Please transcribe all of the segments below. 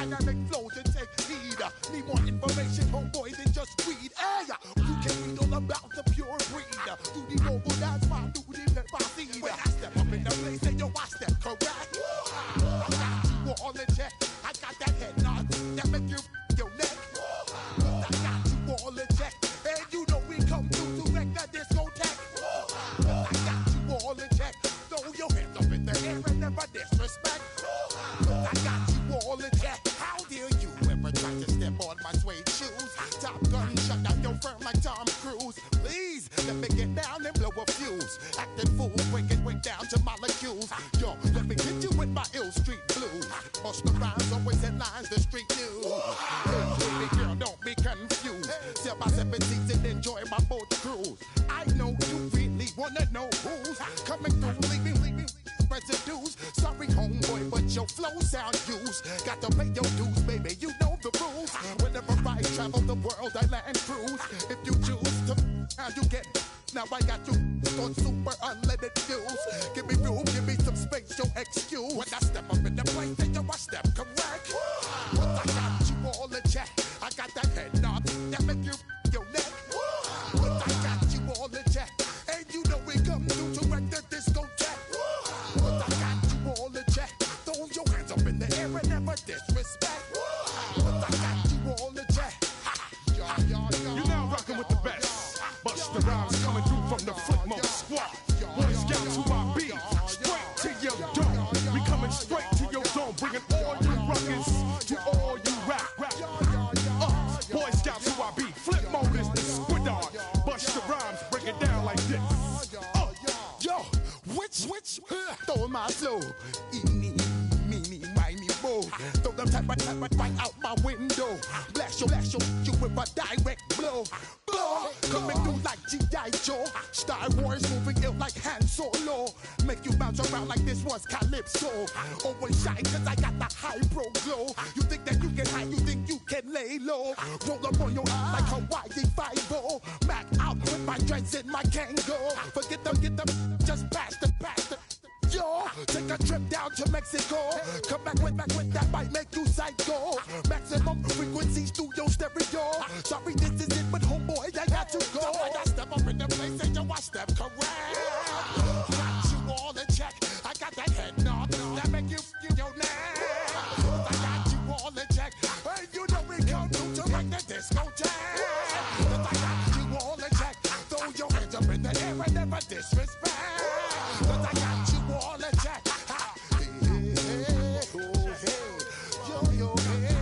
dynamic flow to take heed. Need more information, homeboy, than just read. Hey, you can read all about the pure breed. Do the noble dance, my duty, let my seed. When I step up in the place, then yo, I step correct. I got you all in check. I got that head nod that make you your neck. I got you all in check. And you know we come through to wreck the discotheque. I got you all in check. Throw your hands up in the air and never disrespect. I got you all in check. How dare you ever try to step on my suede shoes? Top Gun shut down your firm like Tom Cruise. Please, let me get down and blow a fuse. Acting fool, break it way down to molecules. Yo, let me get you with my ill street blues. Bust the rhymes, always headlines, the street news. Hey, baby girl, don't be confused. Sell my 7 seats and enjoy my boat cruise. I know you really wanna know who's coming through, leaving residues. Sorry, homeboy, but your flow sound used. Got to pay your dues, baby, you know the rules. Whenever I travel the world, I land cruise. If you choose to, how you get. Now I got you on super unleaded fuels. Give me room, give me some space, your excuse. When I step up in the place, then yo, I step correct. But I got you all in check. I got that head nod that make you your neck. But I got you all in check. And you know we come through to wreck the discotheque. But I got you all in check. Throw your hands up in the air and never disrespect. But I got you all in check. You're now rocking with the best. Bust the rhymes coming through from the Flipmode squad. Boy Scouts who I be, straight to your dome. We coming straight to your dome, bringing all you rockers to all you rap. Boy Scouts who I be, Flipmode is the squid on. Bust the rhymes, break it down like this. Yo, which, throw my flow. Eeny, meeny, miny, mo. Throw them type right out my window. Blast you with a direct blow. Coming through like G.I. Joe. Star Wars moving ill like Han Solo. Make you bounce around like this was Calypso. Always shine cause I got the high pro glow. You think that you can hide, you think you can lay low. Roll up on your eye like Hawaii 5-0. Mac out with my dreads in my Kango. Forget them, just pass the. Yo, take a trip down to Mexico. Come back with that might make you psycho. Maximum frequency studio stereo. Sorry, this is it, but homeboy, I got to go. When I step up in the place, and yo, I step correct. Got you all in check. I got that head nod that make you feel your neck. I got you all in check. Hey, you know we come through to wreck the discotheque. I got you all in check. Throw your hands up in the air and never disrespect. I got you all in check. Hey, oh, hey, yo, hey.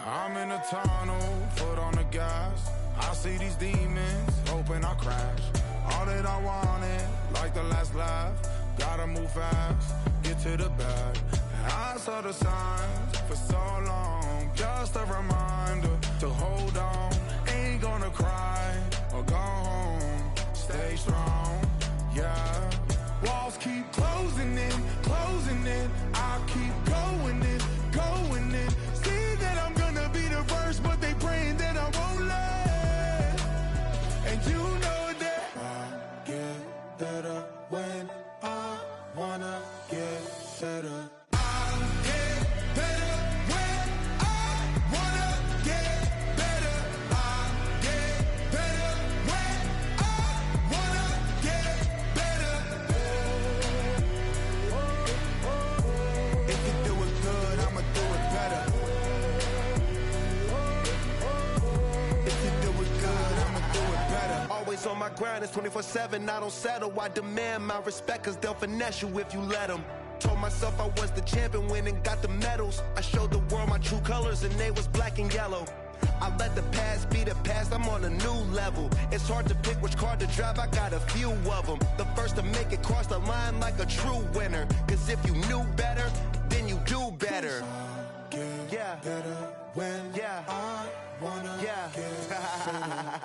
I'm in a tunnel, foot on the gas. I see these demons, hoping I crash. All that I wanted, like the last laugh. Gotta move fast, get to the bag. I saw the signs for so long, just a reminder to hold on. Ain't gonna cry or go home, stay strong, yeah. Walls keep closing in, I keep going in, going in. See that I'm gonna be the first, but they praying that I won't let. And you know that I get better when I wanna get better. On my grind, it's 24/7, I don't settle. I demand my respect, cause they'll finesse you if you let them. Told myself I was the champion, went and got the medals. I showed the world my true colors and they was black and yellow. I let the past be the past, I'm on a new level. It's hard to pick which car to drive, I got a few of them. The first to make it cross the line like a true winner. Cause if you knew better, then you do better. Yeah, better when I wanna get better.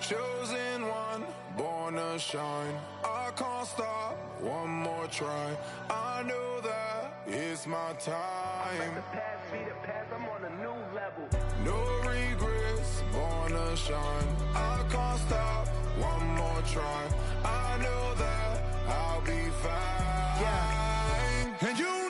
Chosen one, born to shine. I can't stop, one more try. I know that it's my time. Let the past be the past, I'm on a new level. No regrets, born to shine. I can't stop, one more try. I know that I'll be fine. Yeah. And you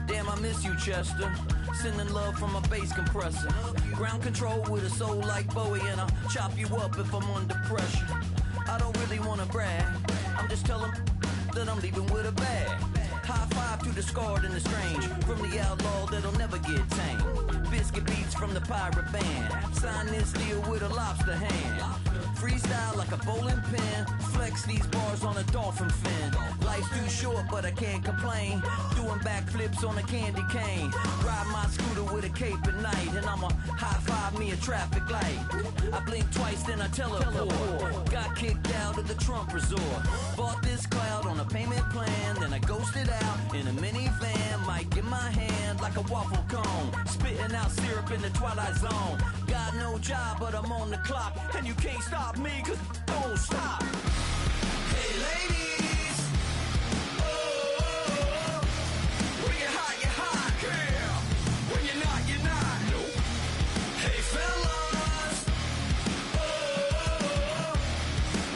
Damn, I miss you, Chester. Sending love from a bass compressor. Ground control with a soul like Bowie, and I'll chop you up if I'm under pressure. I don't really wanna brag, I'm just telling that I'm leaving with a bag. High five to the scarred and the strange, from the outlaw that'll never get tamed. Biscuit beats from the pirate band, sign this deal with a lobster hand. Freestyle like a bowling pin, flex these bars on a dolphin fin. Life's too short, but I can't complain. Doing backflips on a candy cane. Ride my scooter with a cape at night, and I'ma high five me a traffic light. I blink twice, then I teleport. Got kicked out of the Trump resort. Bought this cloud on a payment plan, then I ghosted out in a minivan. Mic in my hand like a waffle cone, spitting out syrup in the twilight zone. Got no job, but I'm on the clock, and you can't stop me, cause don't stop. Hey ladies, oh, when you're hot, girl. When you're not, no. Hey fellas, oh,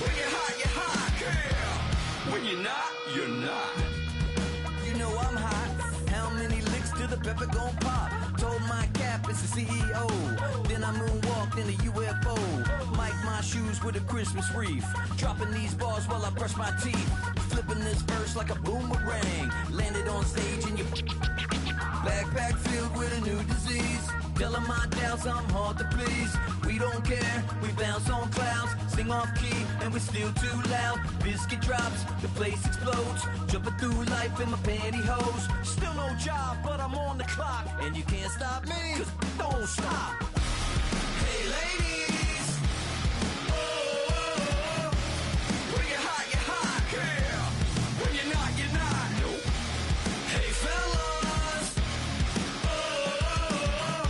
when you're hot, girl. When you're not, you're not. You know I'm hot. How many licks till the pepper gon' pop? Told my cap it's the CEO. Then I moonwalked in a UFO. Mic my shoes with a Christmas wreath. Dropping these bars while I brush my teeth. Flipping this verse like a boomerang. Landed on stage in your backpack filled with a new disease. Telling my doubts I'm hard to please. We don't care, we bounce on clouds. Sing off key and we're still too loud. Biscuit drops, the place explodes. Jumping through life in my pantyhose. Still no job, but I'm on the clock. And you can't stop me, cause don't stop. Hey ladies, oh, when you're hot, girl. When you're not, no. Hey fellas, oh,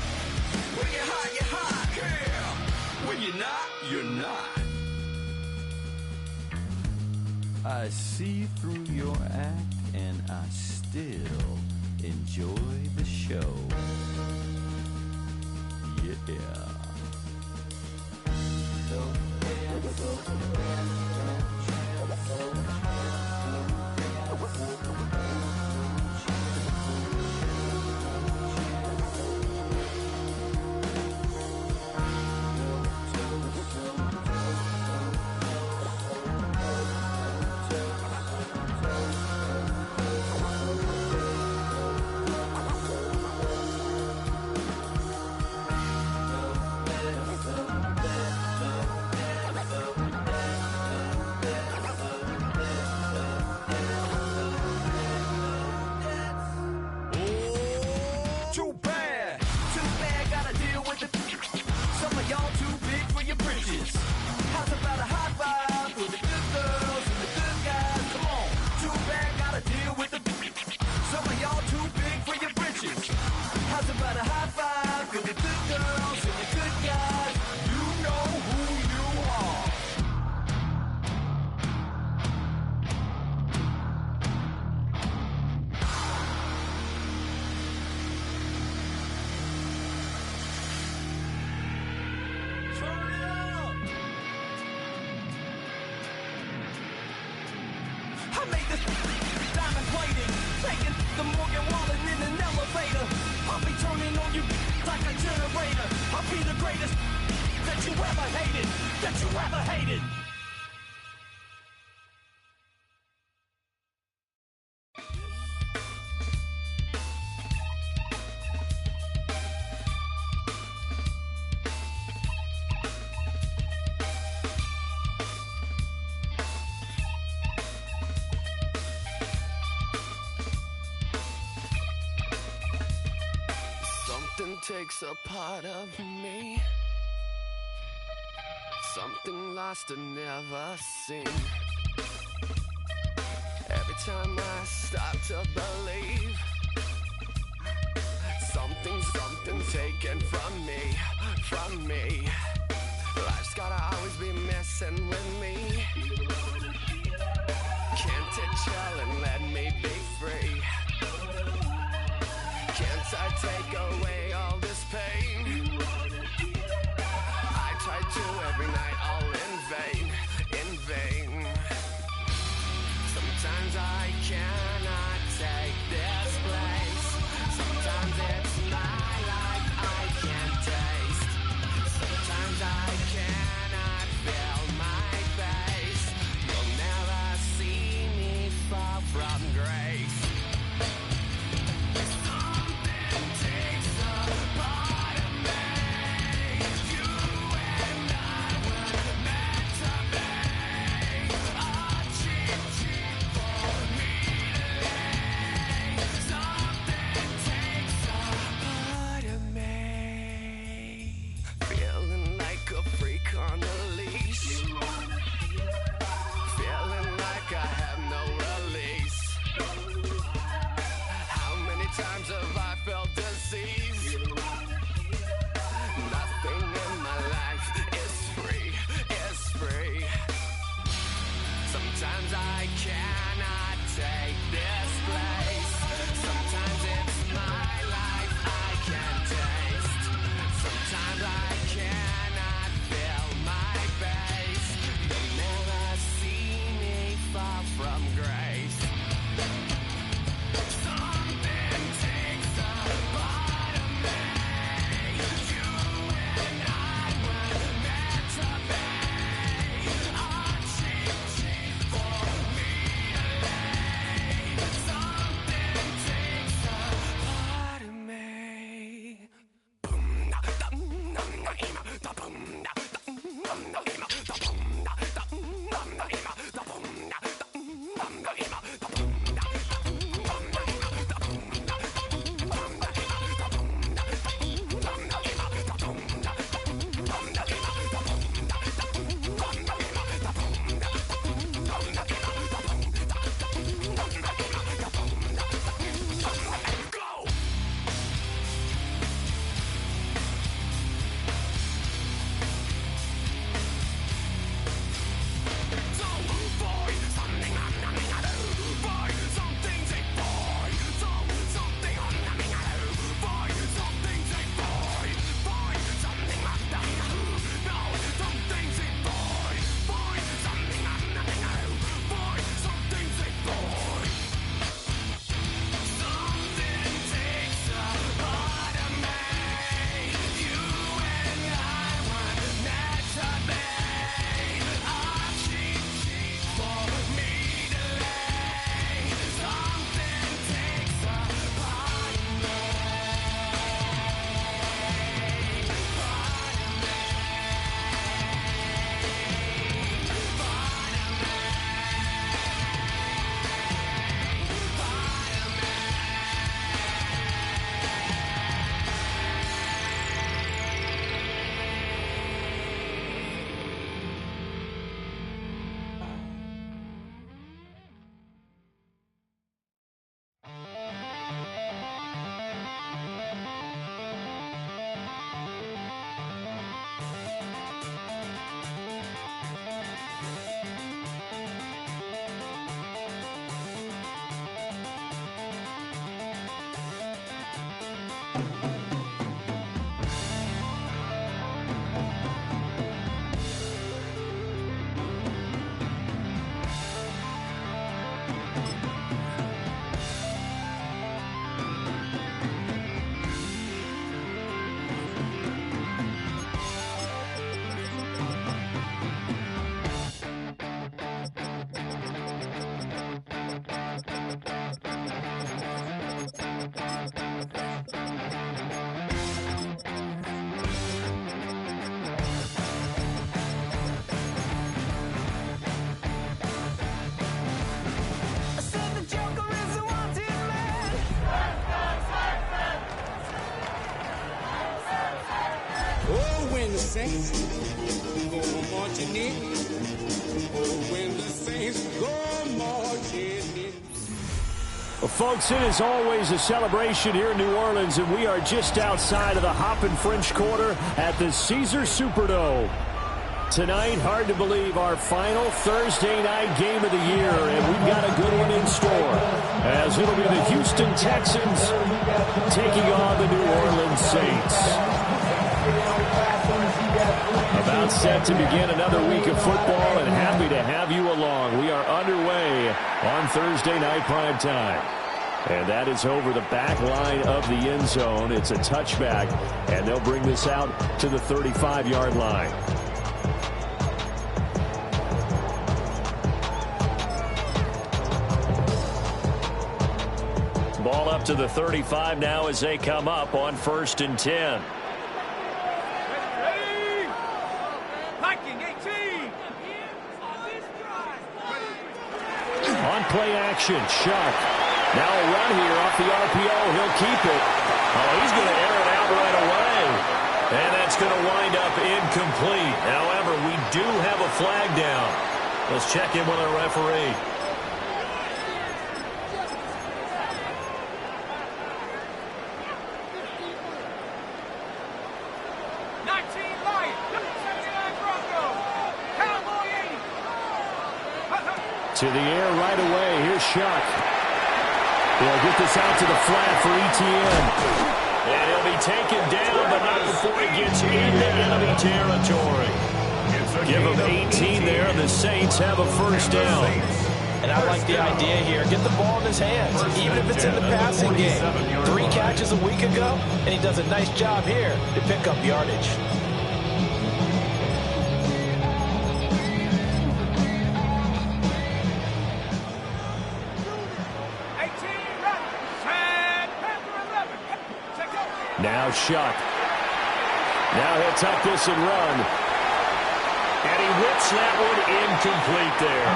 I see through your act and I still enjoy the show. Yeah. Takes a part of me, something lost and never seen. Every time I start to believe, something taken from me. Life's gotta always be messing with me. Can't it chill and let me be free? Can't I take away all this pain? I try to every night, all in vain. Sometimes I cannot take this place. Sometimes it's my life Oh, when the saints go marching in. Oh, when the saints go marching in. Well, folks, it is always a celebration here in New Orleans, and we are just outside of the Hoppin' French Quarter at the Caesars Superdome. Tonight, hard to believe, our final Thursday night game of the year, and we've got a good one in store, as it'll be the Houston Texans taking on the New Orleans Saints. About set to begin another week of football, and happy to have you along. We are underway on Thursday night prime time. And that is over the back line of the end zone. It's a touchback, and they'll bring this out to the 35-yard line. Ball up to the 35 now as they come up on 1st and 10. On play action, Shuck. Now a run here off the RPO. He'll keep it. Oh, he's going to air it out right away. And that's going to wind up incomplete. However, we do have a flag down. Let's check in with our referee. To the air right away. Here's Shuck. They'll get this out to the flat for ETN. And he'll be taken down, but not before he gets into enemy territory. Give him 18 there, and the Saints have a first down. And I like the idea here. Get the ball in his hands, even if it's in the passing game. 3 catches a week ago, and he does a nice job here to pick up yardage. Now Shuck. Now he'll tuck this and run. And he whips that one incomplete there.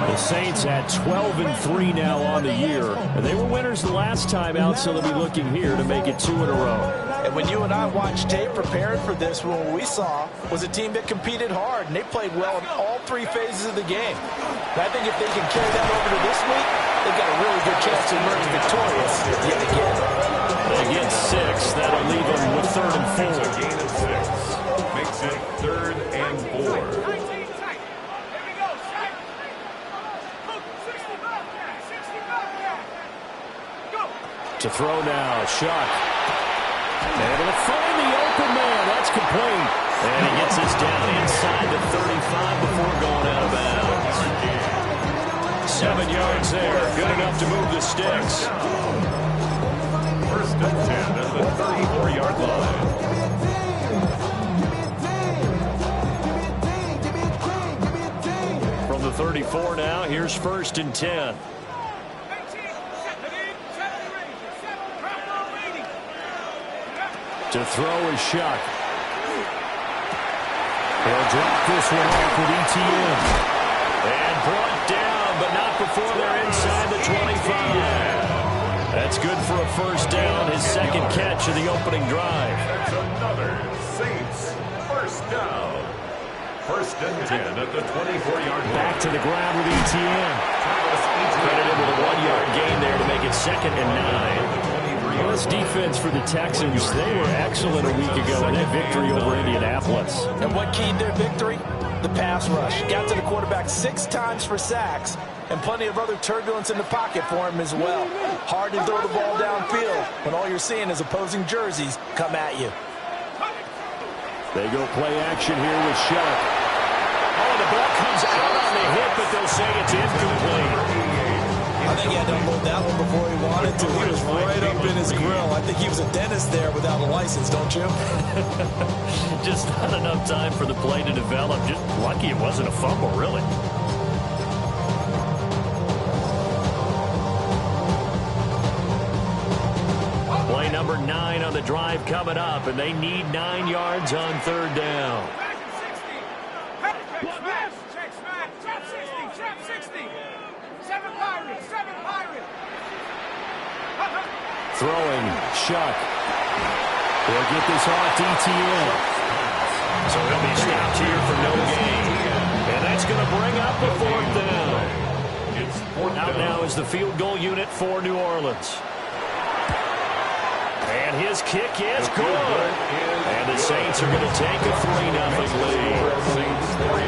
The Saints at 12-3 now on the year. And they were winners the last time out, so they'll be looking here to make it 2 in a row. And when you and I watched tape preparing for this, what we saw was a team that competed hard, and they played well in all 3 phases of the game. And I think if they can carry that over to this week, they've got a really good chance to emerge victorious yet again. They get 6. That'll leave them with 3rd and 4. A gain of 6. Makes it 3rd and 4. To throw now, Shuck. Able to find the open man. That's complete. And he gets this down inside the 35 before going out of bounds. 7 yards there. Good enough to move the sticks. 1st and 10 at the 34-yard line. From the 34 now, here's 1st and 10. To throw is Shuck. He'll drop this one off with ETN. And brought down, but not before they're inside the 25. That's good for a first down, his 2nd catch of the opening drive. That's another Saints first down. 1st and 10 at the 24-yard line. Back to the ground with ETN. Credited with a 1-yard gain there to make it 2nd and 9. Well, this defense for the Texans, they were excellent a week ago in that victory over Indianapolis. And what keyed their victory? The pass rush. Got to the quarterback 6 times for sacks, and plenty of other turbulence in the pocket for him as well. Hard to throw the ball downfield when all you're seeing is opposing jerseys come at you. They go play action here with Shuck. Oh, the ball comes out on the hit, but they'll say it's incomplete. I think he had to unload that one before he wanted to. He was right up in his grill. I think he was a dentist there without a license, don't you? Just not enough time for the play to develop. Just lucky it wasn't a fumble, really. Play number 9 on the drive coming up, and they need 9 yards on 3rd down. Throwing, Shuck. They'll get this off to ETN. So he'll be stopped here for no gain. And that's going to bring up the 4th down. Out now is the field goal unit for New Orleans. And his kick is good. And the Saints are going to take a 3-0 lead.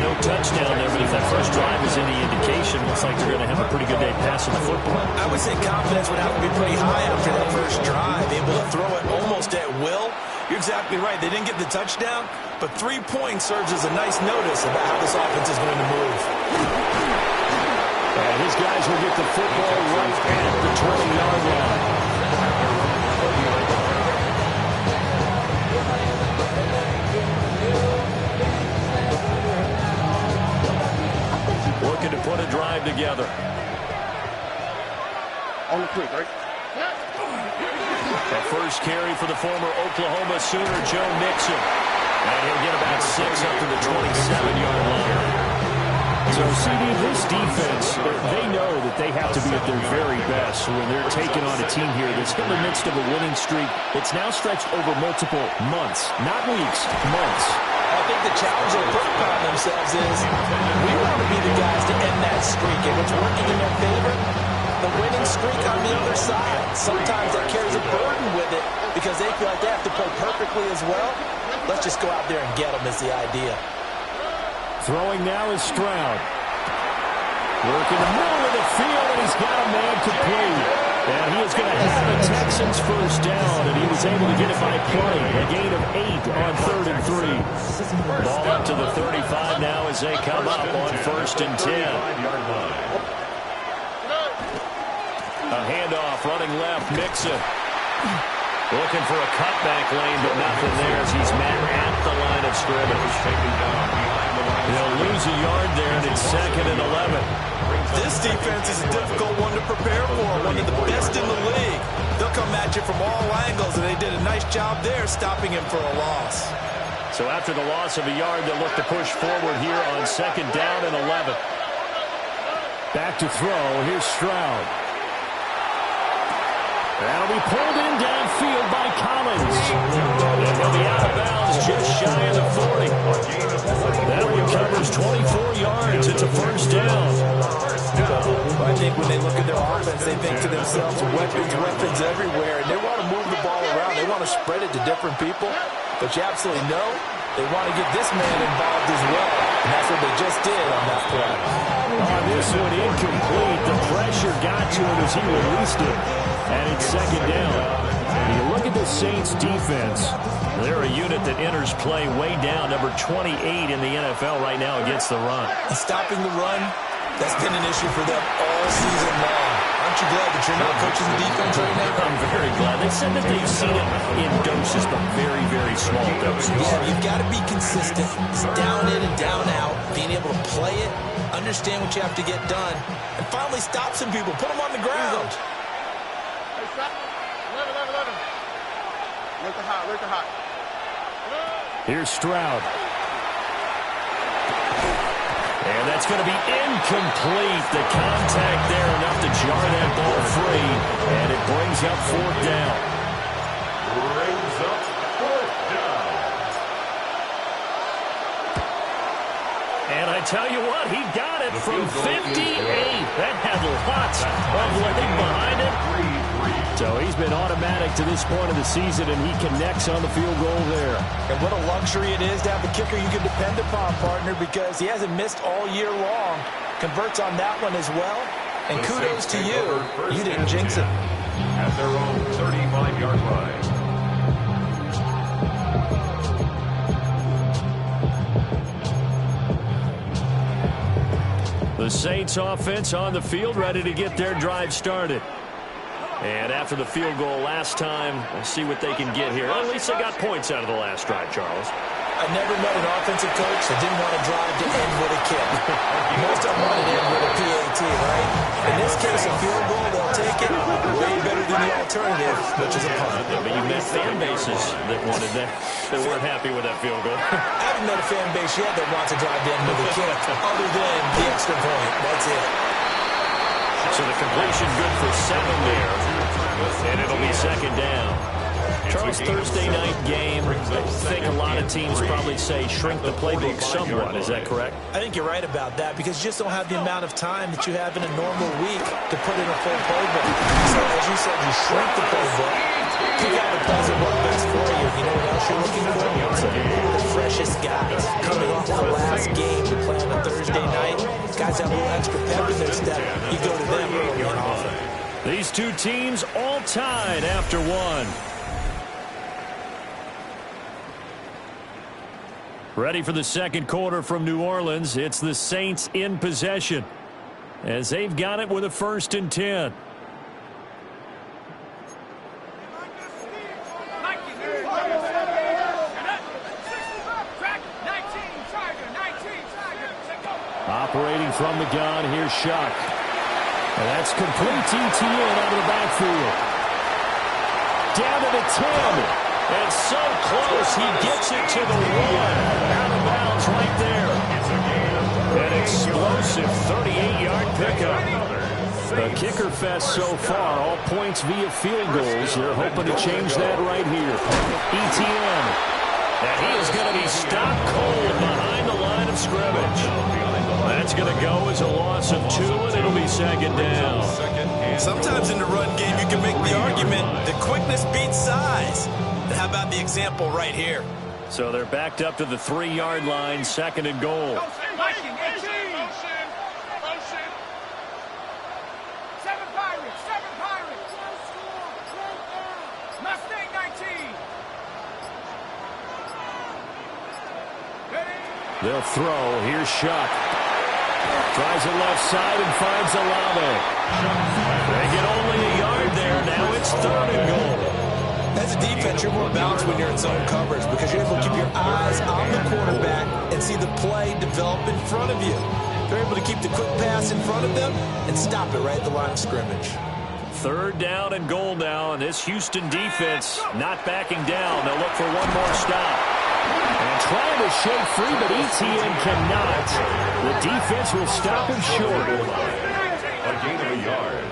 No touchdown there, but if that first drive is any indication, looks like they're going to have a pretty good day passing the football. I would say confidence would have to be pretty high after that first drive. Able to throw it almost at will. You're exactly right. They didn't get the touchdown, but 3 points serves as a nice notice about how this offense is going to move. And his guys will get the football right at the 20-yard line. Looking to put a drive together. On the quick, right? The first carry for the former Oklahoma Sooner, Joe Mixon. And he'll get about 6 up to the 27-yard line. So, CD, this defense, they know that they have to be at their very best when they're taking on a team here that's in the midst of a winning streak that's now stretched over multiple months, not weeks, months. I think the challenge they put upon themselves is we want to be the guys to end that streak, and it's working in their favor. The winning streak on the other side. Sometimes that carries a burden with it because they feel like they have to play perfectly as well. Let's just go out there and get them is the idea. Throwing now is Stroud. Working the middle of the field, and he's got a man complete. And he is going to have the Texans first down, and he was able to get it by play. A gain of 8 on 3rd and 3. Ball up to the 35 now as they come up on 1st and 10. A handoff, running left, Mixon. Looking for a cutback lane, but nothing there as he's met at the line of scrimmage. They'll lose a yard there, and it's 2nd and 11. This defense is a difficult one to prepare for, one of the best in the league. They'll come at you from all angles, and they did a nice job there stopping him for a loss. So after the loss of a yard, they'll look to push forward here on 2nd down and 11. Back to throw. Here's Stroud. That'll be pulled in downfield by Collins. And he'll be out of bounds just shy of the 40. That recovers 24 yards. It's a first down. I think when they look at their offense, they think to themselves, weapons everywhere, and they want to move the ball around. They want to spread it to different people. But you absolutely know they want to get this man involved as well. And that's what they just did on that play. On this one, incomplete. The pressure got to him as he released it. And it's 2nd down. And you look at the Saints defense. They're a unit that enters play way down, number 28 in the NFL right now against the run. And stopping the run, that's been an issue for them all season long. Aren't you glad that you're not coaching the defense right now? I'm very glad. They said that they've seen it in doses, but very, very small doses. Yeah, you've got to be consistent. It's down in and down out, being able to play it, understand what you have to get done, and finally stop some people, put them on the ground. Hey, stop. 11. Look at hot. Here's Stroud. And that's going to be incomplete. The contact there enough to jar that ball free. And it brings up 4th down. And I tell you what, he got it from 58. That had lots of leg behind it. So he's been automatic to this point of the season, and he connects on the field goal there. And what a luxury it is to have a kicker you can depend upon, partner, because he hasn't missed all year long. Converts on that one as well. And kudos to you. You didn't jinx it. At their own 35-yard line. The Saints offense on the field, ready to get their drive started. And after the field goal last time, we'll see what they can get here. At least they got points out of the last drive, Charles. I never met an offensive coach that didn't want to drive to end with a kick. Most of them want to end with a PAT, right? In this case, a field goal, they'll take it way better than the alternative, which is a punt. Yeah, but you met fan bases that wanted that. They weren't happy with that field goal. I haven't met a fan base yet that wants to drive to end with a kick, other than the extra point. That's it. So the completion good for 7 there. And it'll be 2nd down. Charles, Thursday night game, I think a lot of teams probably say shrink the playbook somewhat. Is that correct? I think you're right about that because you just don't have the amount of time that you have in a normal week to put in a full playbook. So, as you said, you shrink the playbook, pick out the plays that work best for you. You know what else you're looking for? The freshest guys coming off the last game to play on a Thursday night. Guys have a little extra pep in their step. You go to them early and often. These two teams all tied after one. Ready for the second quarter from New Orleans. It's the Saints in possession as they've got it with a 1st and 10. Operating from the gun, here's Shuck. And that's complete TTN out of the backfield. Down to the 10. And so close, he gets it to the 1. Out of bounds right there. An explosive 38-yard pickup. The kicker fest so far, all points via field goals. They're hoping to change that right here. ETN. And he is going to be stopped cold behind the line of scrimmage. That's going to go as a loss of 2, and it'll be 2nd down. Sometimes in the run game, you can make the argument that quickness beats size. How about the example right here? So they're backed up to the 3-yard line, 2nd and goal. They'll throw. Here's Shuck. Tries it left side and finds Olave. They get only a yard there. Now it's 3rd and goal. As a defense, you're more balanced when you're in zone coverage because you're able to keep your eyes on the quarterback and see the play develop in front of you. You're able to keep the quick pass in front of them and stop it right at the line of scrimmage. 3rd down and goal now, and this Houston defense not backing down. They'll look for one more stop. And trying to shake free, but ETN cannot. The defense will stop him short. A gain of a yard.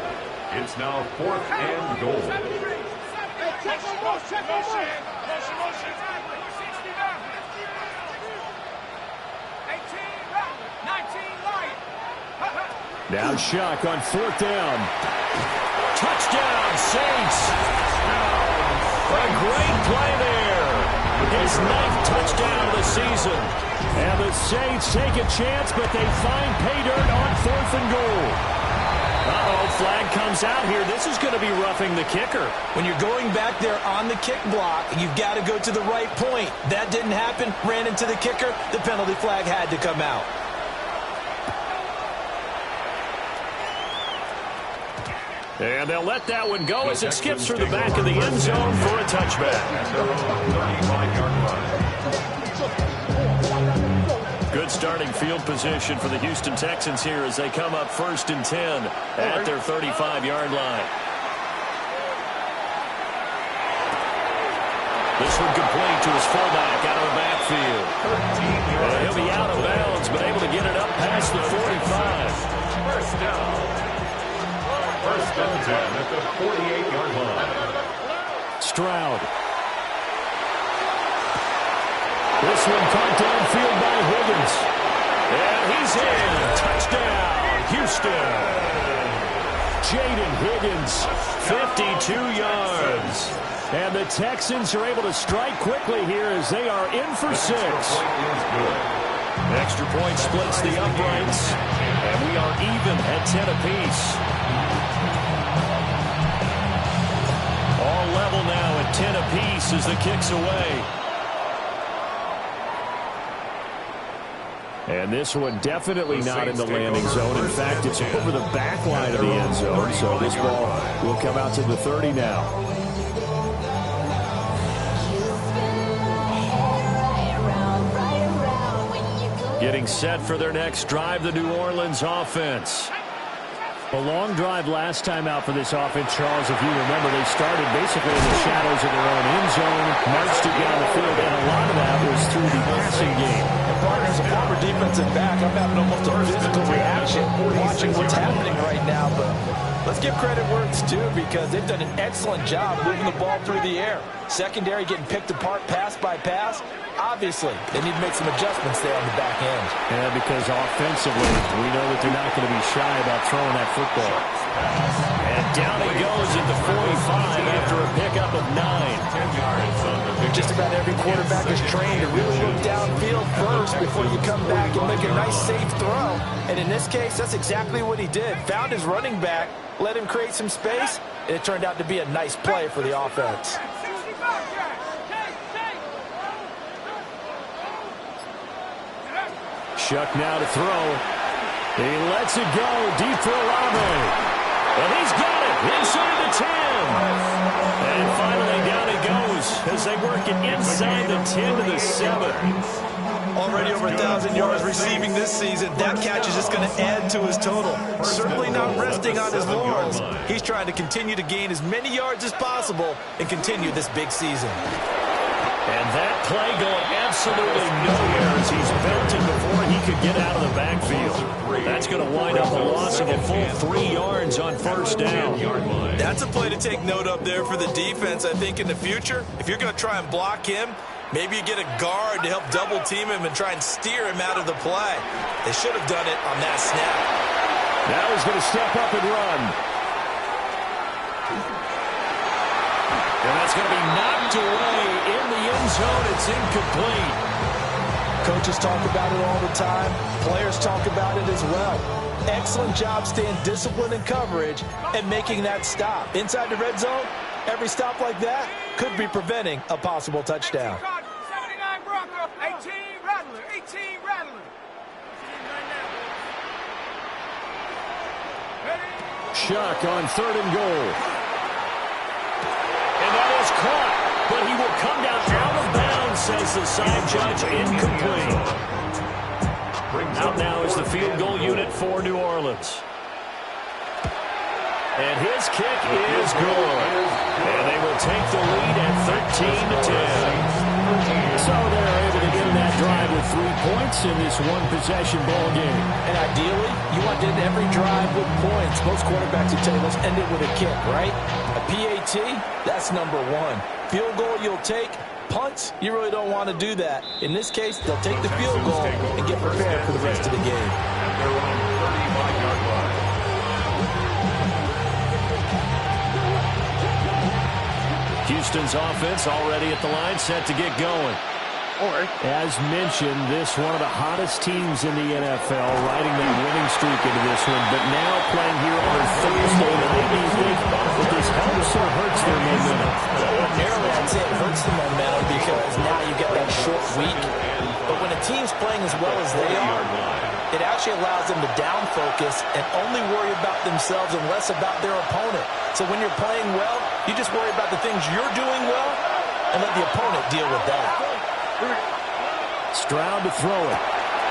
It's now 4th and goal. Now Shuck on 4th down. Touchdown, Saints. A great play there. His 9th touchdown of the season. And the Saints take a chance, but they find pay dirt on 4th and goal. Uh-oh, flag comes out here. This is going to be roughing the kicker. When you're going back there on the kick block, you've got to go to the right point. That didn't happen. Ran into the kicker. The penalty flag had to come out. And they'll let that one go as it skips through the back of the end zone for a touchback. Good starting field position for the Houston Texans here as they come up 1st and 10 at their 35-yard line. This one complete to his fullback out of the backfield. He'll be out of bounds, but able to get it up past the 45. 1st down. 1st and 10 at the 48-yard line. Stroud. This one caught downfield by Higgins. And he's in. Touchdown, Houston. Jaden Higgins, 52 yards. And the Texans are able to strike quickly here as they are in for 6. Extra point splits the uprights. And we are even at 10 apiece. All level now at 10 apiece as the kick's away. And this one definitely not in the landing zone. In fact, it's over the back line of the end zone. So this ball will come out to the 30 now. Getting set for their next drive, the New Orleans offense. A long drive last time out for this offense, Charles. If you remember, they started basically in the shadows of their own end zone, marched it down the field, and a lot of that was through the passing game. And partner, as a former defensive back, I'm having almost a physical reaction watching what's happening right now. But Let's give credit where it's due because they've done an excellent job moving the ball through the air. Secondary getting picked apart pass by pass. Obviously, they need to make some adjustments there on the back end. Yeah, because offensively, we know that they're not going to be shy about throwing that football. And down it goes at the 45 after a pickup of 9. Just about every quarterback is trained to really look downfield first before you come back and make a nice, safe throw. And in this case, that's exactly what he did. Found his running back, let him create some space, and it turned out to be a nice play for the offense. Shuck now to throw. He lets it go deep for Olave. And he's got it inside the 10. And finally down it goes as they work it inside the 10 to the 7. Already over 1,000 yards receiving this season. That catch is just going to add to his total. Certainly not resting on his laurels. He's trying to continue to gain as many yards as possible and continue this big season. And that play going absolutely nowhere as he's bent it before he could get out of the backfield. That's going to wind up a loss of a full 3 yards on first down. That's a play to take note of there for the defense, I think, in the future. If you're going to try and block him, maybe you get a guard to help double team him and try and steer him out of the play. They should have done it on that snap. Now he's going to step up and run. And that's going to be knocked away in the end zone. It's incomplete. Coaches talk about it all the time. Players talk about it as well. Excellent job staying disciplined in coverage and making that stop. Inside the red zone, every stop like that could be preventing a possible touchdown. 79 Bronco, 18 Rattler, 18 Rattler. Shuck on 3rd and goal. And that is caught, but he will come down out of bounds, says the side judge, incomplete. Out now is the field goal unit for New Orleans. And his kick is good. And they will take the lead at 13-10. So they're able to get in that drive with 3 points in this one-possession ball game. And ideally, you want to end every drive with points. Most quarterbacks would tell you, let's end it with a kick, right? A PAT, that's number 1. Field goal you'll take. Punts, you really don't want to do that. In this case, they'll take the field goal and get prepared for the rest of the game. They're on 35-yard line. Houston's offense already at the line, set to get going. As mentioned, this one of the hottest teams in the NFL, riding that winning streak into this one, but now playing here on Thursday night. Do you think that this helps or hurts their momentum? Ordinarily, I'd say it hurts the momentum because now you get that short week. But when a team's playing as well as they are, it actually allows them to down focus and only worry about themselves and less about their opponent. So when you're playing well, you just worry about the things you're doing well and let the opponent deal with that. Stroud to throw it.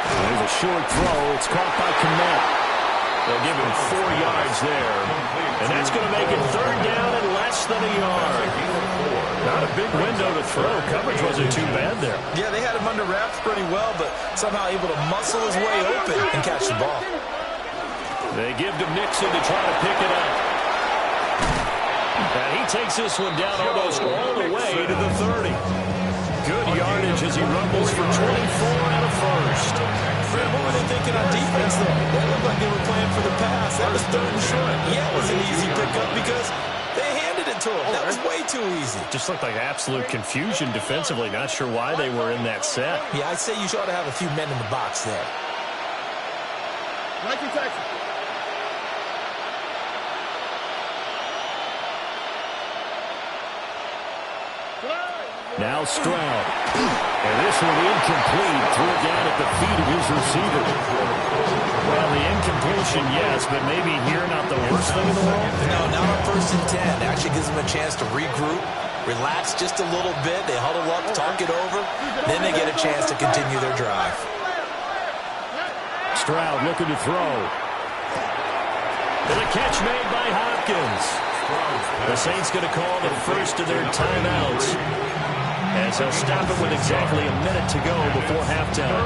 There's a short throw. It's caught by Kmet. They'll give him 4 yards there. And that's going to make it 3rd down and less than a yard. Not a big window to throw. Coverage wasn't too bad there. Yeah, they had him under wraps pretty well, but somehow able to muscle his way open and catch the ball. They give to Mixon to try to pick it up. And he takes this one down almost all the way to the 30. Good yardage as he rumbles for 24 and a first. Fred, what were they thinking on defense, though? They looked like they were playing for the pass. That was 3rd and short. Yeah, it was an easy pickup because they handed it to him. That was way too easy. Just looked like absolute confusion defensively. Not sure why they were in that set. Yeah, I'd say you ought to have a few men in the box there. Nike Texas. Now Stroud. And this one incomplete. Threw it down at the feet of his receiver. Well, the incompletion, yes, but maybe here not the worst thing in the world. No, not on 1st and 10. Actually gives them a chance to regroup, relax just a little bit. They huddle up, talk it over. Then they get a chance to continue their drive. Stroud looking to throw. And a catch made by Hopkins. The Saints going to call the first of their timeouts, as they'll stop it with exactly a minute to go before halftime.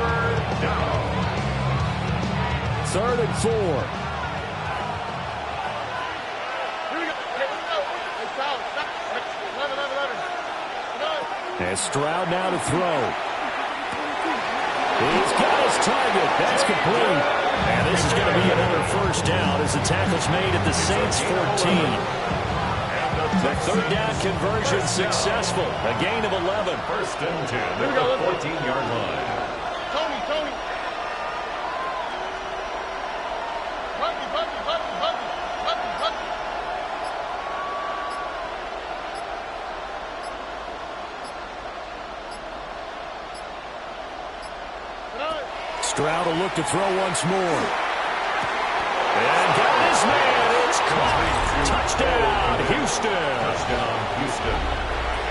3rd and 4. And Stroud now to throw. He's got his target. That's complete. And this is going to be another first down as the tackle's made at the Saints 14. The third down conversion successful. A gain of 11. First and 10 at the 14-yard line. Tony. Stroud will look to throw once more. And got his man. It's caught. Touchdown, Houston. Touchdown, Houston.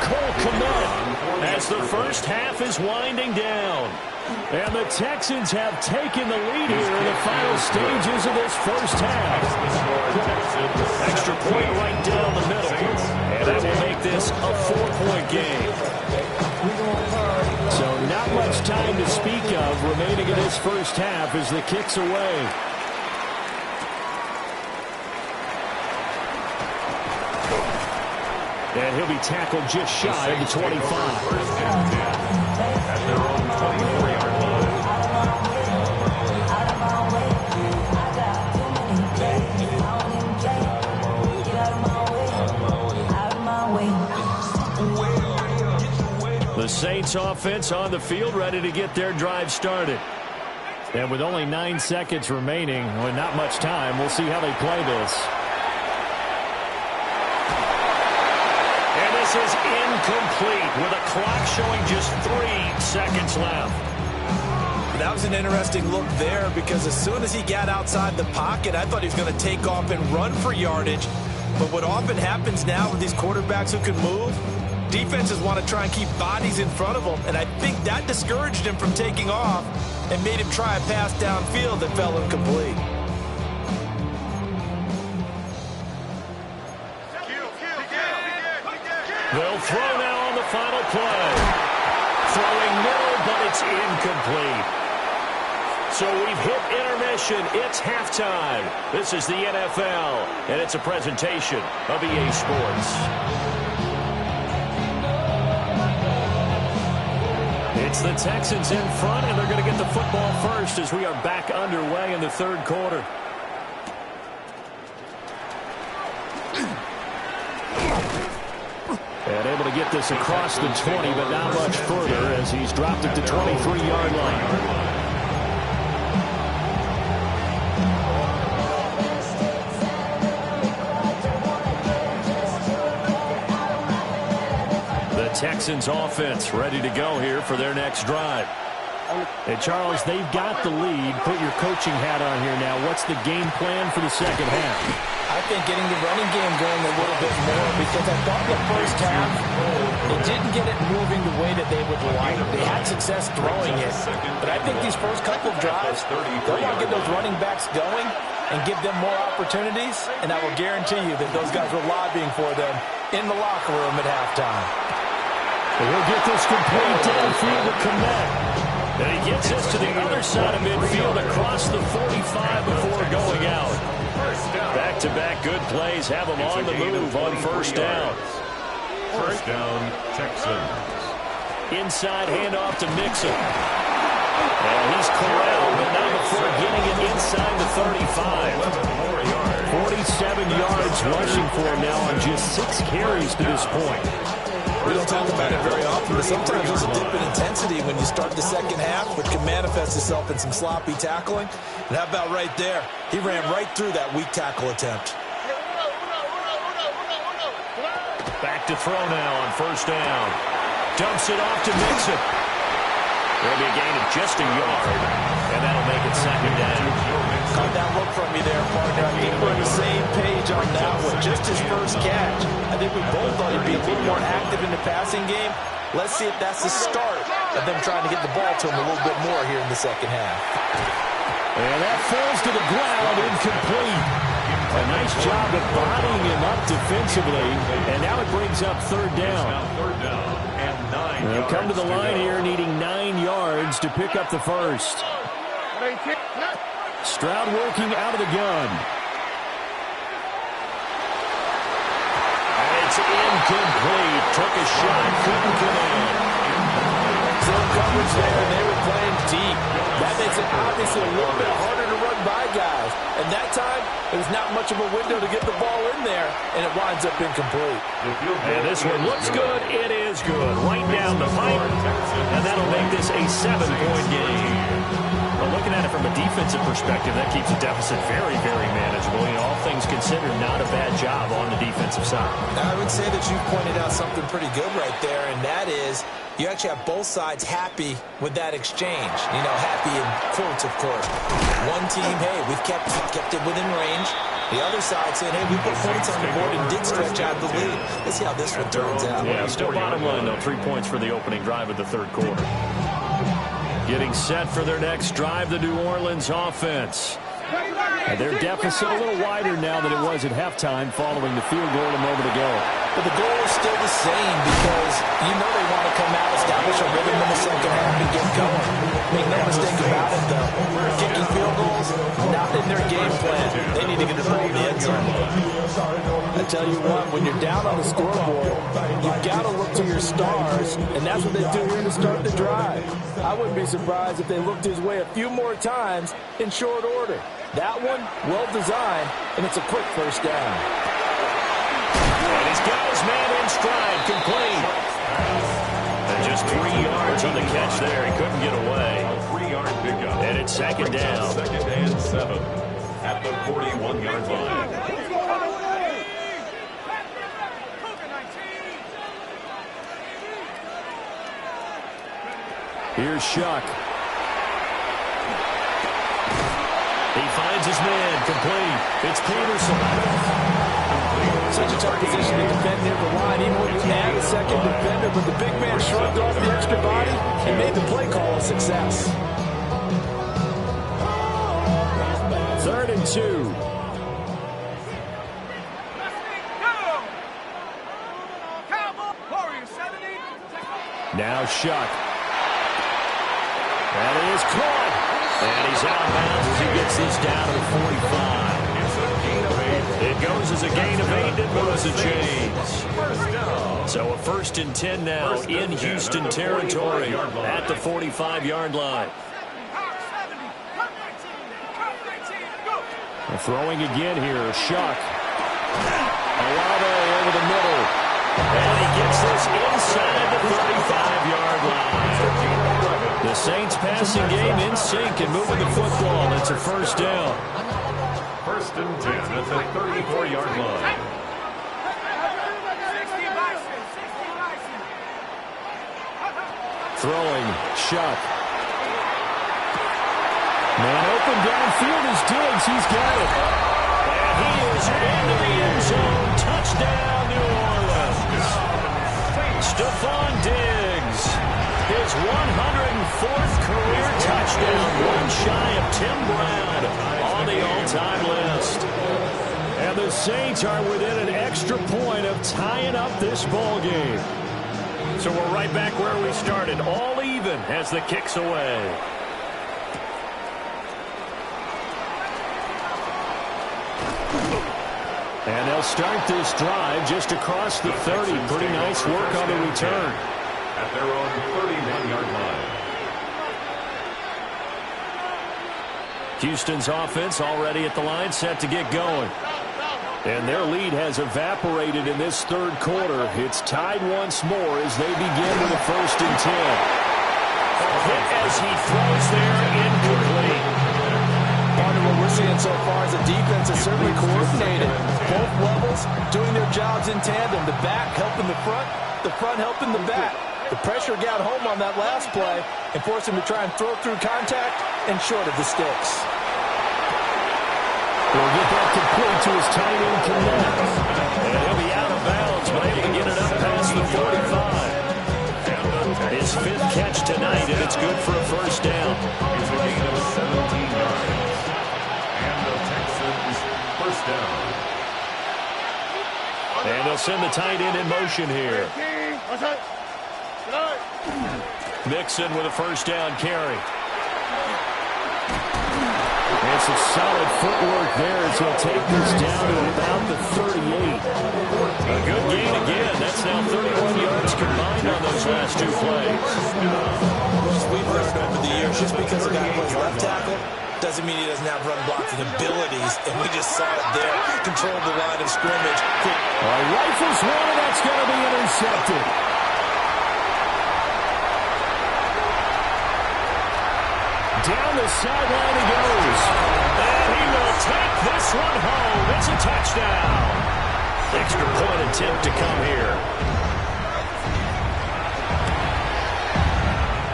Cole Kmet as the first half is winding down. And the Texans have taken the lead here in the final stages of this first half. Extra point right down the middle. And that will make this a 4-point game. So not much time to speak of remaining in this first half as the kick's away. And he'll be tackled just shy of the 25. First and 10 at their own 24-yard line. The Saints offense on the field ready to get their drive started. And with only 9 seconds remaining, with not much time, we'll see how they play this. This is incomplete with a clock showing just 3 seconds left. That was an interesting look there because as soon as he got outside the pocket, I thought he was going to take off and run for yardage. But what often happens now with these quarterbacks who can move, defenses want to try and keep bodies in front of them. And I think that discouraged him from taking off and made him try a pass downfield that fell incomplete. They'll throw now on the final play. Throwing middle, but it's incomplete. So we've hit intermission. It's halftime. This is the NFL, and it's a presentation of EA Sports. It's the Texans in front, and they're going to get the football first as we are back underway in the third quarter. And able to get this across the 20, but not much further as he's dropped it to 23-yard line. The Texans offense ready to go here for their next drive. And Charles, they've got the lead. Put your coaching hat on here now. What's the game plan for the second half? I think getting the running game going a little bit more because I thought the first half they didn't get it moving the way that they would like. They had success throwing it, but I think these first couple of drives, they want to get those running backs going and give them more opportunities, and I will guarantee you that those guys were lobbying for them in the locker room at halftime. We'll get this complete downfield to Kmet. And he gets us to the other side of midfield across the 45 before going out. Back-to-back good plays have him on the move on first down. First down, Texans. Inside handoff to Mixon. And he's corralled, but not before getting it inside the 35. 47 yards rushing for him now on just 6 carries to this point. We don't talk about it very often, but sometimes there's a dip in intensity when you start the second half, which can manifest itself in some sloppy tackling. And how about right there? He ran right through that weak tackle attempt. Back to throw now on first down. Dumps it off to Mixon. There'll be a gain of just a yard, and that'll make it second down. Caught that look from me there, partner. I think we're on the same page on that one. Just his first catch. I think we both thought he'd be a little more active in the passing game. Let's see if that's the start of them trying to get the ball to him a little bit more here in the second half. And that falls to the ground, incomplete. A nice job of bodying him up defensively, and now it brings up third down. Third down and 9 They'll yards come to the line go. here needing 9 yards to pick up the first. Stroud working out of the gun. And it's incomplete. Took a shot, couldn't come in. Zone coverage there, and they were playing deep. That makes it obviously a little bit harder to run by guys. And that time, it was not much of a window to get the ball in there, and it winds up incomplete. And this one looks good. It is good. Right down the pipe. And that'll make this a 7-point game. But looking at it from a defensive perspective, that keeps the deficit very, very manageable. You know, all things considered, not a bad job on the defensive side. I would say that you pointed out something pretty good right there, and that is you actually have both sides happy with that exchange. You know, happy in quotes, of course. One team, hey, we've kept it within range. The other side saying, hey, we put points on the board and did stretch out the lead. Let's see how this one turns out. Yeah, still bottom line, though. 3 points for the opening drive of the third quarter. Getting set for their next drive, the New Orleans offense. And their deficit a little wider now than it was at halftime following the field goal a moment ago. But the goal is still the same because you know they want to come out, establish a rhythm in the second half, and get going. Make no mistake about it, though. Kicking field goals, not in their game plan. They need to get the ball in the end zone. I tell you what, when you're down on the scoreboard, you've got to look to your stars, and that's what they do here to start the drive. I wouldn't be surprised if they looked his way a few more times in short order. That one, well-designed, and it's a quick first down. And he's got his man in stride, complete. And just 3 yards on the catch there. He couldn't get away. A 3-yard pickup. And it's second down. 2nd and 7 at the 41-yard line. Here's Shuck. He finds his man, complete. It's Peterson. Such a tough position to defend near the line, even when you add a second defender, but the big man shrugged off the extra body and made the play call a success. 3rd and 2. Now Shuck. That is caught. And he's out of bounds as he gets this down to the 45. It's a gain of 8. It goes as a gain of 8 and moves the chains. So a 1st and 10 now in Houston territory at the 45-yard line. Throwing again here, Shuck. Olave over the middle. And he gets this inside the 35-yard line. The Saints passing game in sync and moving the football. It's a first down. 1st and 10 at the 34-yard line. Throwing, Shuck. Man open downfield is Diggs. He's got it. And he is into the end zone. Touchdown, New Orleans. Stephon Diggs. His 104th career touchdown. One shy of Tim Brown on the all-time list. And the Saints are within an extra point of tying up this ball game. So we're right back where we started. All even as the kick's away. And they'll start this drive just across the 30. Pretty nice work on the return. At their own 31-yard line. Houston's offense already at the line, set to get going. And their lead has evaporated in this third quarter. It's tied once more as they begin with a 1st and 10. Hit as he throws there, incomplete. Part of what we're seeing so far is the defense is certainly coordinated. Both levels doing their jobs in tandem. The back helping the front helping the back. The pressure got home on that last play and forced him to try and throw through contact and short of the sticks. He'll get that complete to his tight end connect. And he'll be out of bounds, but able to get it up past the 45. His 5th catch tonight, and it's good for a first down. It's a gain of 17 yards. And the Texans first down. And they'll send the tight end in motion here. Mixon with a first down carry. And some solid footwork there as he'll take this down to about the 38. A good gain again. That's now 31 yards combined on those last two plays. We've learned over the years, just because a guy plays left tackle doesn't mean he doesn't have run blocking abilities, and we just saw it there. Controlled the line of scrimmage. Rifles one, and that's going to be intercepted. Down the sideline he goes. And he will take this one home. It's a touchdown. Extra point attempt to come here.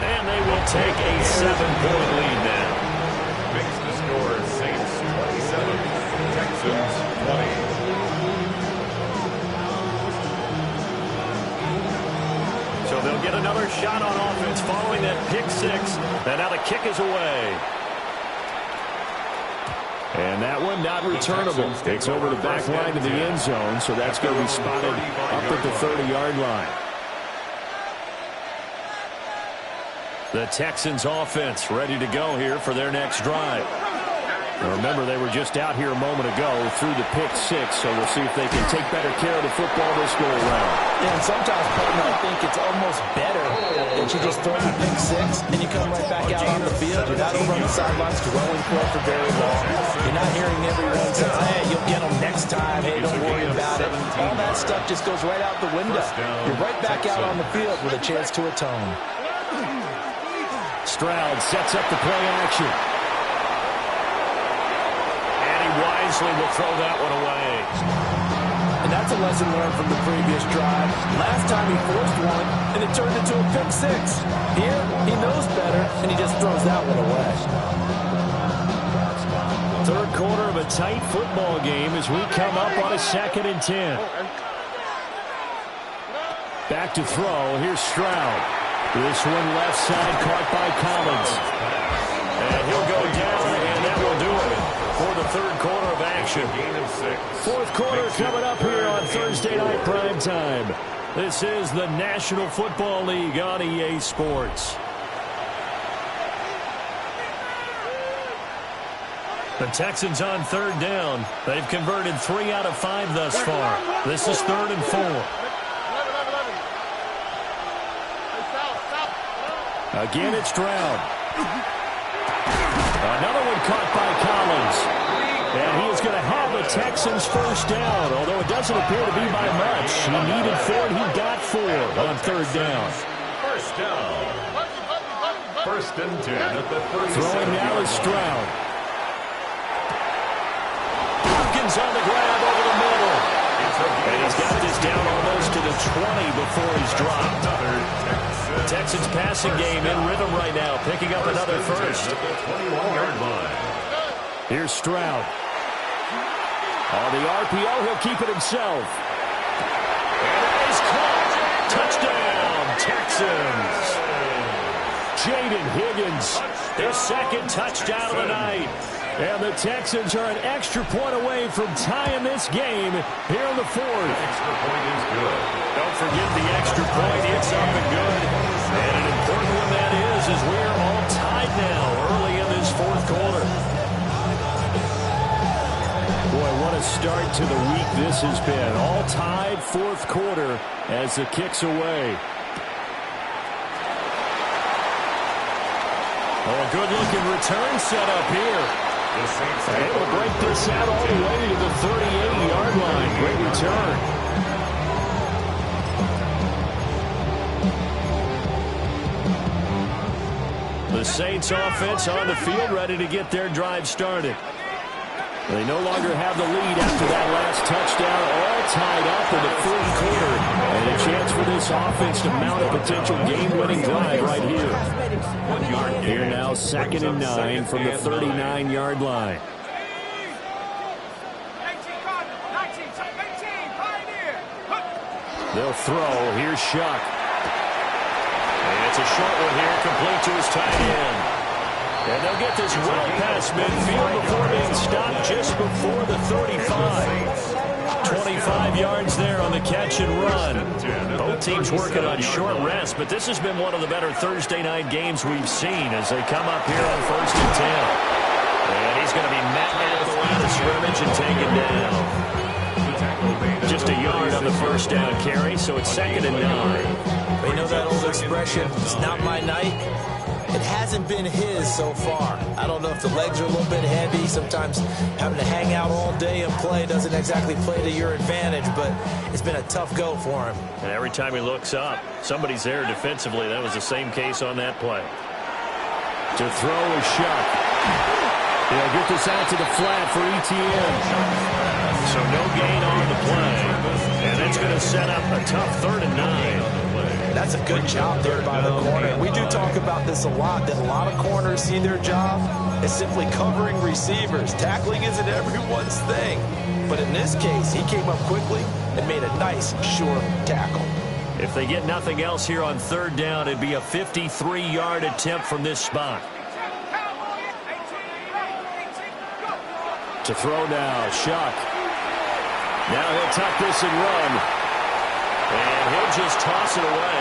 And they will take a 7-point lead now. Makes the score Saints 27, Texans 20. So they'll get another shot on offense following that pick six. And now the kick is away. And that one not returnable. It's over the back line to the end zone, so that's going to be spotted up at the 30-yard line. The Texans offense ready to go here for their next drive. Now remember, they were just out here a moment ago through the pick six, so we'll see if they can take better care of the football this go around. Yeah, and sometimes, partner, I think it's almost better that you just throw the pick six and you come right back out on the field. You're not over on the sidelines dwelling for very long. You're not hearing everyone say, hey, you'll get them next time. Hey, don't worry about it. All that stuff just goes right out the window. You're right back out on the field with a chance to atone. Stroud sets up the play action. And he wisely will throw that one away. And that's a lesson learned from the previous drive. Last time he forced one, and it turned into a pick six. Here, he knows better, and he just throws that one away. Third quarter of a tight football game as we come up on a 2nd and 10. Back to throw. Here's Stroud. This one left side caught by Collins. And he'll go down, and that will do it for the third quarter of action. Fourth quarter coming up here on Thursday Night Primetime. This is the National Football League on EA Sports. The Texans on third down. They've converted 3 out of 5 thus far. This is 3rd and 4. Again, it's Stroud. Another one caught by Collins. And he is going to have the Texans first down, although it doesn't appear to be by much. He needed 4, and he got 4 on third down. First down. 1st and 10 at the 37. Throwing now is Stroud. Hopkins on the grab over the middle. And he's got this down almost to the 20 before he's dropped. The Texans passing game in rhythm right now, picking up another first. At the 21-yard line. Here's Stroud. On the RPO, he'll keep it himself. And it is caught. Touchdown, Texans. Jaden Higgins, his 2nd touchdown of the night. And the Texans are an extra point away from tying this game here in the 4th. Extra point is good. Don't forget the extra point. It's up and good. And an important one that is we're all tied now early in this 4th quarter. Boy, what a start to the week this has been. All tied 4th quarter as the kick's away. Oh, a good-looking return set up here. Able to break this out all the way to the 38-yard line. Great return. The Saints offense on the field ready to get their drive started. They no longer have the lead after that last touchdown, all tied up in the 4th quarter. And a chance for this offense to mount a potential game-winning drive right here. 1 yard gain. Here now, 2nd and 9 from the 39-yard line. 19, Pioneer. They'll throw. Here's Shuck. And it's a short one here, complete to his tight end. And they'll get this well past midfield before being stopped just before the 35. 25 yards there on the catch and run. Both teams working on short rest, but this has been one of the better Thursday night games we've seen as they come up here on 1st and 10. And he's going to be met at the line of scrimmage and taken down. Just a yard on the first down carry, so it's 2nd and 9. You know that old expression, it's not my night? It hasn't been his so far. I don't know if the legs are a little bit heavy. Sometimes having to hang out all day and play doesn't exactly play to your advantage, but it's been a tough go for him. And every time he looks up, somebody's there defensively. That was the same case on that play. To throw is Shuck. He'll get this out to the flat for ETN. So no gain on the play. And that's going to set up a tough 3rd and 9. That's a good job there by the corner. We do talk about this a lot, that a lot of corners see their job as simply covering receivers. Tackling isn't everyone's thing. But in this case, he came up quickly and made a nice, sure tackle. If they get nothing else here on 3rd down, it'd be a 53-yard attempt from this spot. To throw now, Shuck. Now he'll tuck this and run. And he'll just toss it away.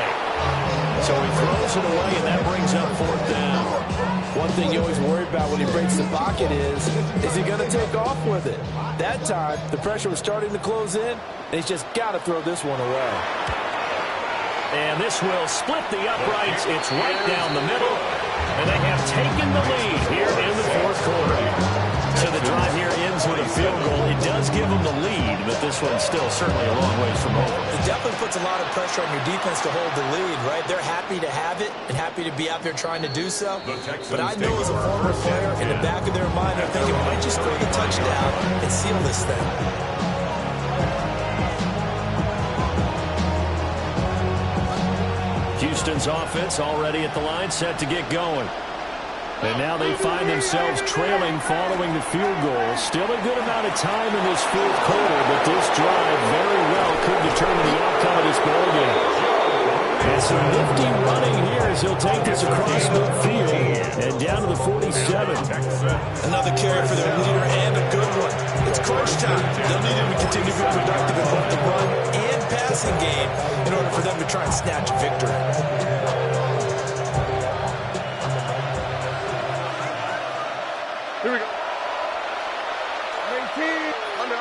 So he throws it away, and that brings up 4th down. One thing you always worry about when he breaks the pocket is he going to take off with it? That time, the pressure was starting to close in, and he's just got to throw this one away. And this will split the uprights. It's right down the middle. And they have taken the lead here in the 4th quarter. So the drive here ends with a field goal. It does give them the lead, but this one's still certainly a long ways from over. It definitely puts a lot of pressure on your defense to hold the lead, right? They're happy to have it and happy to be out there trying to do so. But I know as a former player, in the back of their mind, they're thinking, we might just score the touchdown and seal this thing. Houston's offense already at the line, set to get going. And now they find themselves trailing following the field goal. Still a good amount of time in this 4th quarter, but this drive very well could determine the outcome of this ball game. And some nifty running here as he'll take this across midfield and down to the 47. Another carry for their leader and a good one. It's crunch time. They'll need him to continue to be productive in both the run and passing game in order for them to try and snatch a victory. Here we go. 18. Under.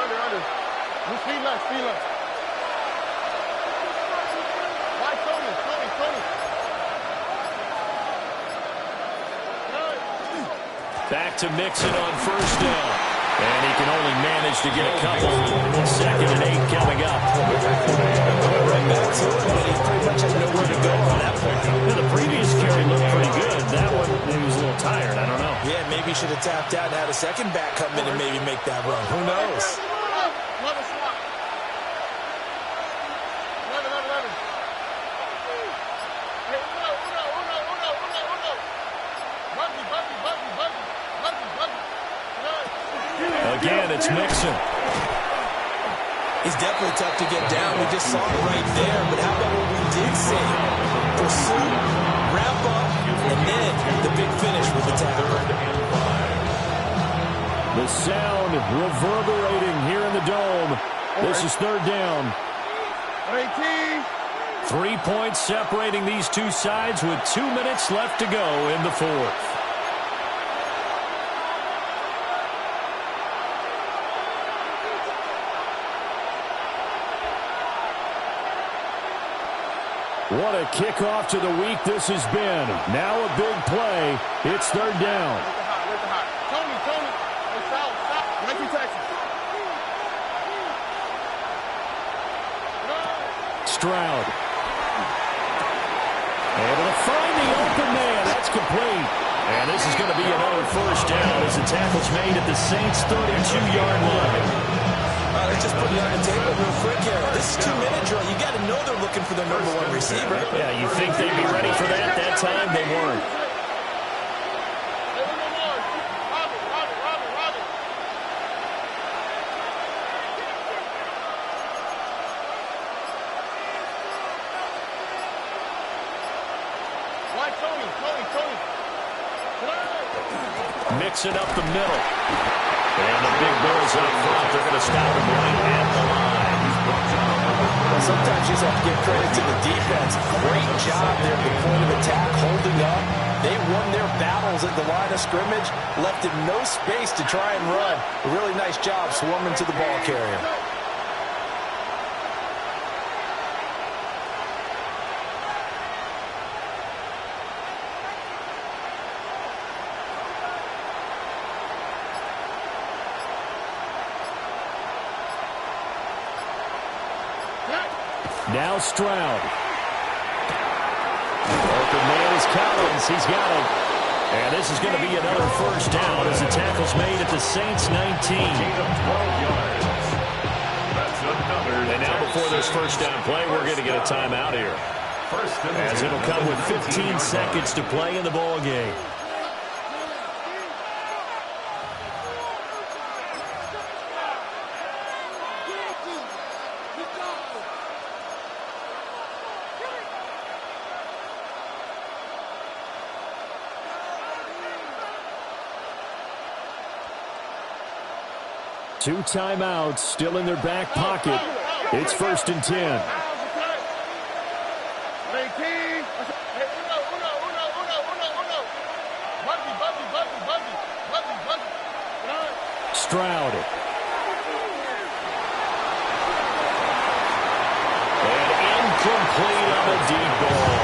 Speed left. Why Tony? Back to Mixon on 1st down. And he can only manage to get a couple. 2nd and 8 coming up. Right back to it, but he pretty much had nowhere to go on that point. Yeah, the previous carry looked pretty good. That one, he was a little tired. I don't know. Yeah, maybe he should have tapped out and had a second back come in and maybe make that run. Who knows? 11. Again, it's Mixon. He's definitely tough to get down. We just saw it right there. But how about what we did see? Pursue, wrap up, and then the big finish with the tackle. The sound reverberating here in the dome. This is 3rd down. 18. 3 points separating these two sides with 2 minutes left to go in the 4th. What a kickoff to the week this has been. Now a big play. It's 3rd down. Tony. Hey, South. Nike, Texas. Stroud. Able to find the open man. That's complete. And this is going to be another 1st down as the tackle's made at the Saints' 32-yard line. Let's just put it on the table real quick here. This is 2-minute drill. You got to know they're looking for their number 1 receiver. Yeah, you think they'd be ready for that? That time they weren't. Mixing up the middle. And the big boys up front. They're going to stop him right at the line. Sometimes you just have to give credit to the defense. Great job there at the point of attack, holding up. They won their battles at the line of scrimmage, left him no space to try and run. A really nice job swarming to the ball carrier. Now Stroud. Open man is Collins. He's got him. And this is going to be another first down as the tackle's made at the Saints 19. And now before this first down play, we're going to get a timeout here. As it'll come with 15 seconds to play in the ball game. Two timeouts still in their back pocket. It's 1st and 10. Stroud. And incomplete on the deep ball.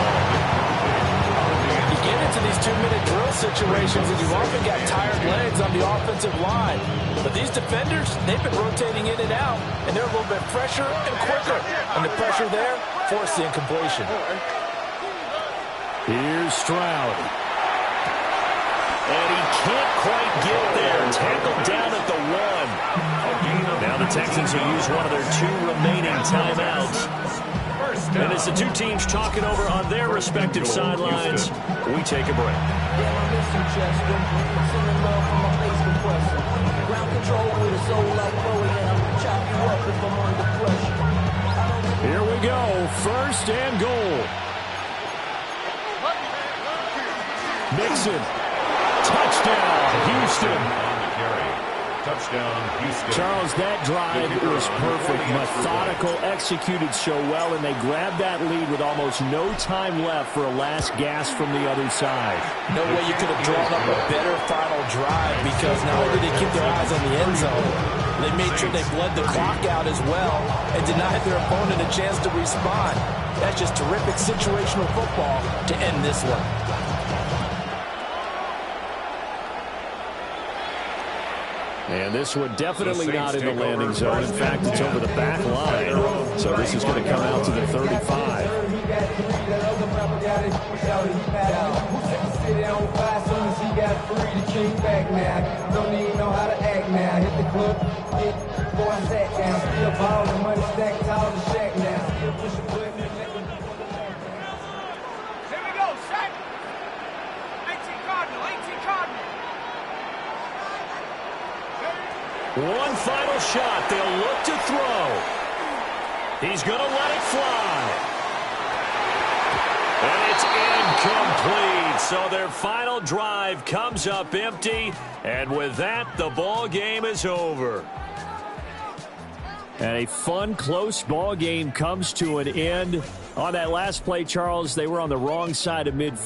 You get into these 2-minute drill situations and you've often got tired legs on the offensive line. But these defenders, they've been rotating in and out, and they're a little bit fresher and quicker. And the pressure there forced the incompletion. Here's Stroud. And he can't quite get there. Tackled down at the 1. Now the Texans will use one of their 2 remaining timeouts. And as the two teams talking over on their respective sidelines, we take a break. Here we go. 1st and goal. Mixon. Touchdown, Houston. Touchdown, Houston. Charles, that drive was perfect. Methodical, executed so well, and they grabbed that lead with almost no time left for a last gasp from the other side. No way you could have drawn up a better final drive, because not only did they keep their eyes on the end zone, they made sure they bled the clock out as well and denied their opponent a chance to respond. That's just terrific situational football to end this one. And this one definitely not in the landing zone. In fact, it's over the back line. So this is going to come out to the 35. One final shot. They'll look to throw. He's going to let it fly. And it's incomplete. So their final drive comes up empty. And with that, the ball game is over. And a fun, close ball game comes to an end. On that last play, Charles, they were on the wrong side of midfield.